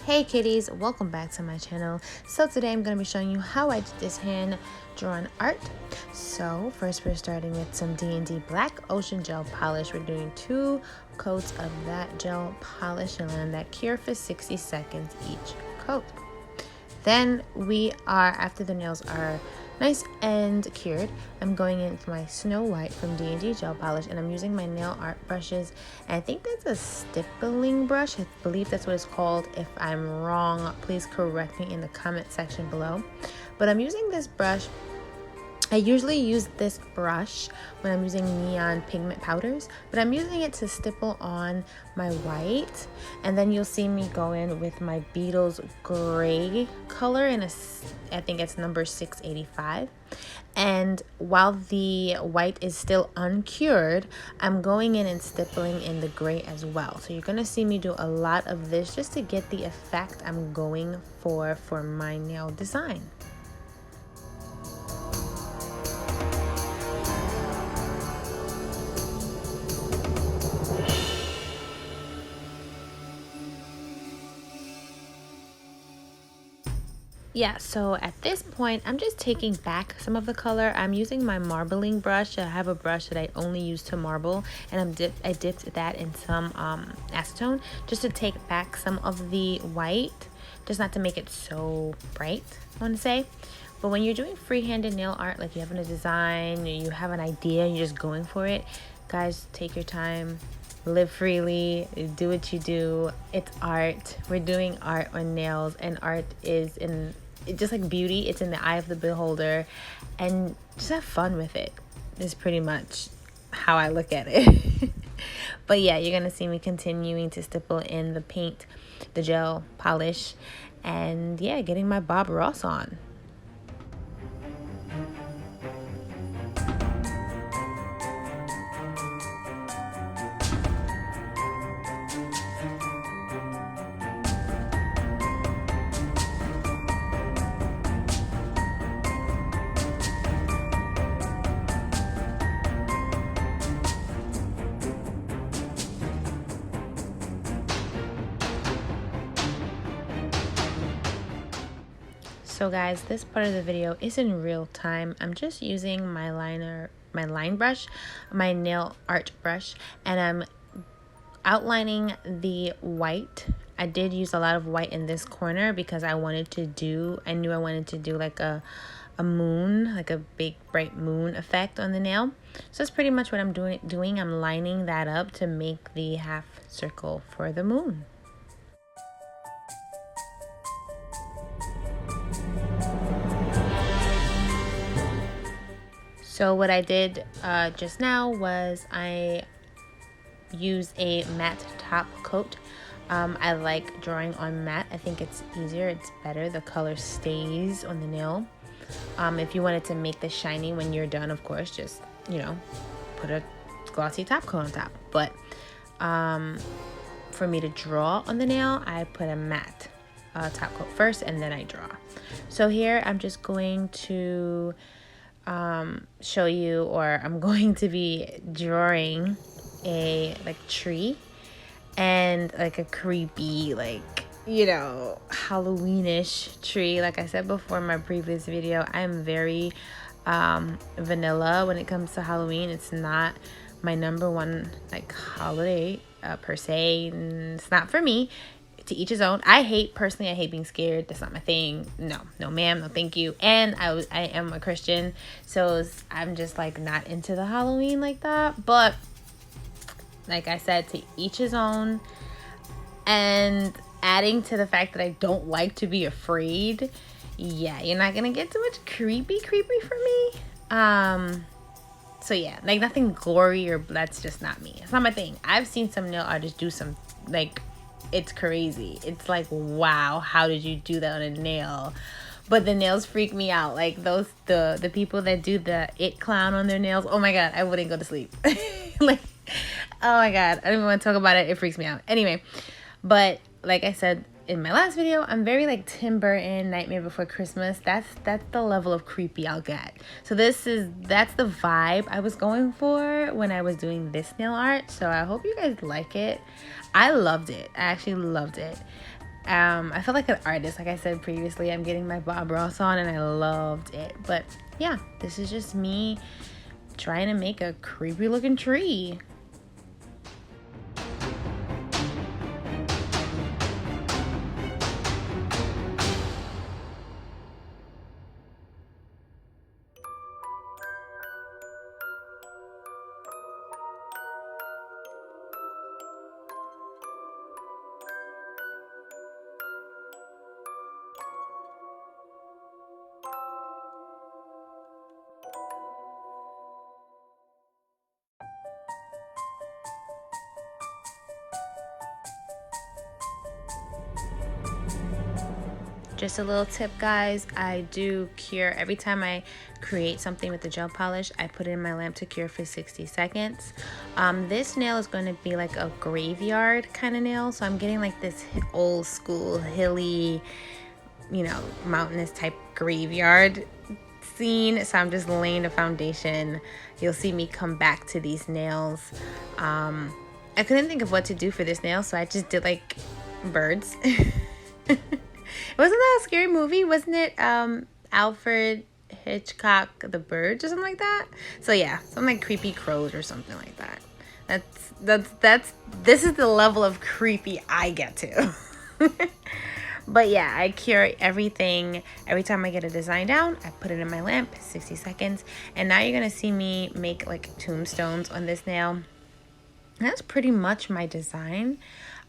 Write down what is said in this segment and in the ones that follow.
Hey kitties, welcome back to my channel. So today I'm going to be showing you how I did this hand drawn art. So first we're starting with some D&D Black Ocean Gel Polish. We're doing 2 coats of that gel polish and let that cure for 60 seconds each coat. Then we are, after the nails are nice and cured, I'm going in for my Snow White from D&D Gel Polish, and I'm using my nail art brushes, and I think that's a stippling brush. I believe that's what it's called. If I'm wrong, please correct me in the comment section below. But I'm using this brush. I usually use this brush when I'm using neon pigment powders, but I'm using it to stipple on my white, and then you'll see me go in with my BEETLES gray color in I think it's number 685. And while the white is still uncured, I'm going in and stippling in the gray as well. So you're gonna see me do a lot of this just to get the effect I'm going for my nail design. Yeah, so at this point, I'm just taking back some of the color. I'm using my marbling brush. I have a brush that I only use to marble, and I dipped that in some acetone just to take back some of the white, just not to make it so bright, I want to say. But when you're doing freehanded nail art, like you have a design, you have an idea, you're just going for it, guys, take your time. Live freely, do what you do. It's art. We're doing art on nails, and art is just like beauty, it's in the eye of the beholder, and just have fun with it is pretty much how I look at it. But yeah, you're gonna see me continuing to stipple in the paint, the gel polish, and yeah, getting my Bob Ross on. So guys, this part of the video is in real time. I'm just using my line brush, my nail art brush, and I'm outlining the white. I did use a lot of white in this corner because I knew I wanted to do like a moon, like a big bright moon effect on the nail. So that's pretty much what I'm doing. I'm lining that up to make the half circle for the moon. So what I did just now was I use a matte top coat. I like drawing on matte. I think it's easier, it's better. The color stays on the nail. If you wanted to make this shiny when you're done, of course, just, put a glossy top coat on top. But for me to draw on the nail, I put a matte top coat first, and then I draw. So here I'm just going to show you, or I'm going to be drawing a tree and like a creepy Halloweenish tree. Like I said before in my previous video, I'm very vanilla when it comes to Halloween. It's not my number one holiday per se. It's not for me. To each his own. Personally, I hate being scared. That's not my thing. No ma'am, no thank you. And I am a Christian, so I'm just not into the Halloween like that. But like I said, to each his own. And adding to the fact that I don't like to be afraid, yeah, you're not gonna get too much creepy from me. So yeah, nothing gory, or that's just not me. It's not my thing. I've seen some nail artists do some it's crazy. It's like, wow, how did you do that on a nail? But the nails freak me out. Like the people that do the it clown on their nails, oh my god, I wouldn't go to sleep. Oh my god, I don't even want to talk about it. It freaks me out. Anyway, but like I said, in my last video, I'm very like Tim Burton, Nightmare Before Christmas. That's the level of creepy I'll get. So that's the vibe I was going for when I was doing this nail art. So I hope you guys like it. I loved it. I actually loved it. I felt like an artist, like I said previously. I'm getting my Bob Ross on and I loved it. But yeah, this is just me trying to make a creepy looking tree. Just a little tip, guys, I do cure every time I create something with the gel polish. I put it in my lamp to cure for 60 seconds. This nail is going to be like a graveyard kind of nail, so I'm getting like this old school hilly, you know, mountainous type graveyard scene. So I'm just laying the foundation. You'll see me come back to these nails. I couldn't think of what to do for this nail, so I just did like birds. Wasn't that a scary movie? Wasn't it Alfred Hitchcock, The Birds, or something like that? So yeah, some like creepy crows or something like that. This is the level of creepy I get to. But yeah, I cure everything. Every time I get a design down, I put it in my lamp, 60 seconds. And now you're gonna see me make like tombstones on this nail. And that's pretty much my design.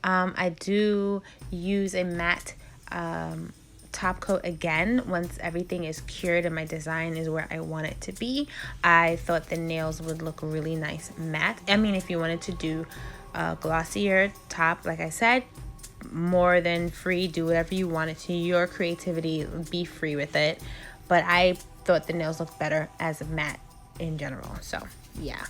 I do use a matte top coat again once everything is cured and my design is where I want it to be. I thought the nails would look really nice matte. I mean, if you wanted to do a glossier top, like I said, more than free, do whatever you wanted to. Your creativity, be free with it. But I thought the nails looked better as a matte in general. So yeah.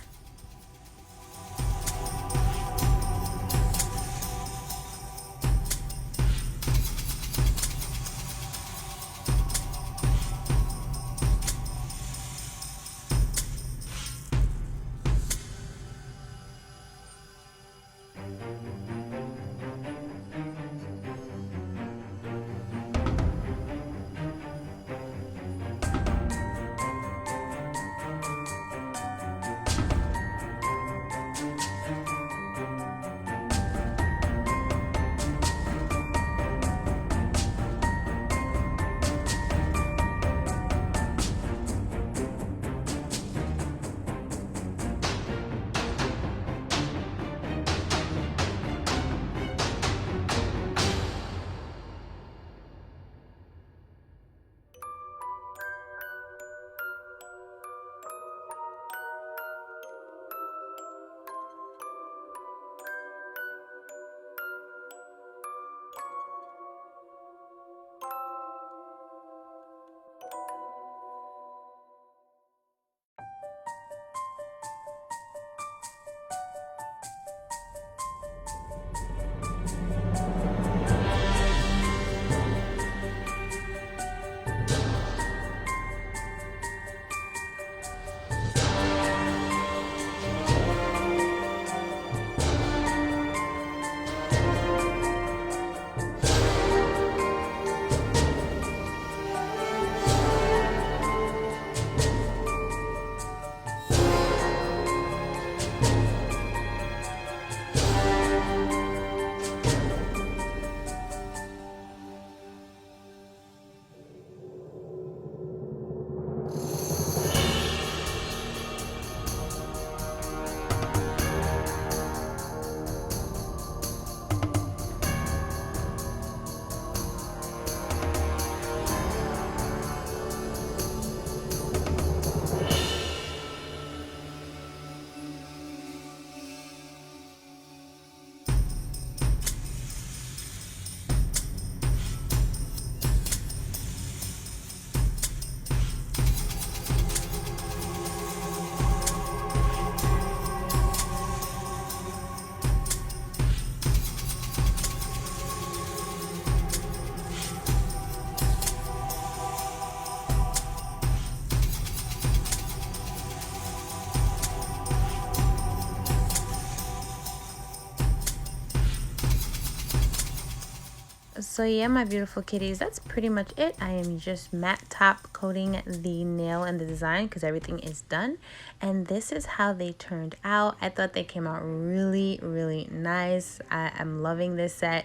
So yeah, my beautiful kitties, that's pretty much it. I am just matte top coating the nail and the design because everything is done. And this is how they turned out. I thought they came out really, really nice. I'm loving this set.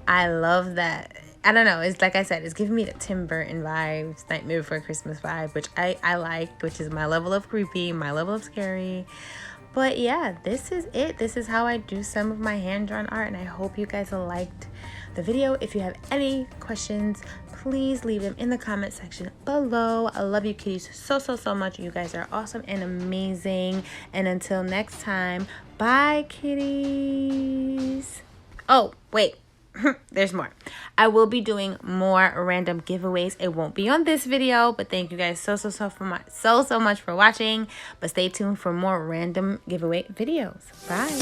I love that. I don't know. It's like I said, it's giving me the Tim Burton vibes, Nightmare Before Christmas vibe, which I like, which is my level of creepy, my level of scary. But yeah, this is it. This is how I do some of my hand-drawn art, and I hope you guys liked the video. If you have any questions, please leave them in the comment section below. I love you kitties so much. You guys are awesome and amazing. And until next time, bye kitties. Oh, wait. There's more. I will be doing more random giveaways. It won't be on this video, but thank you guys so much for watching. But stay tuned for more random giveaway videos. Bye.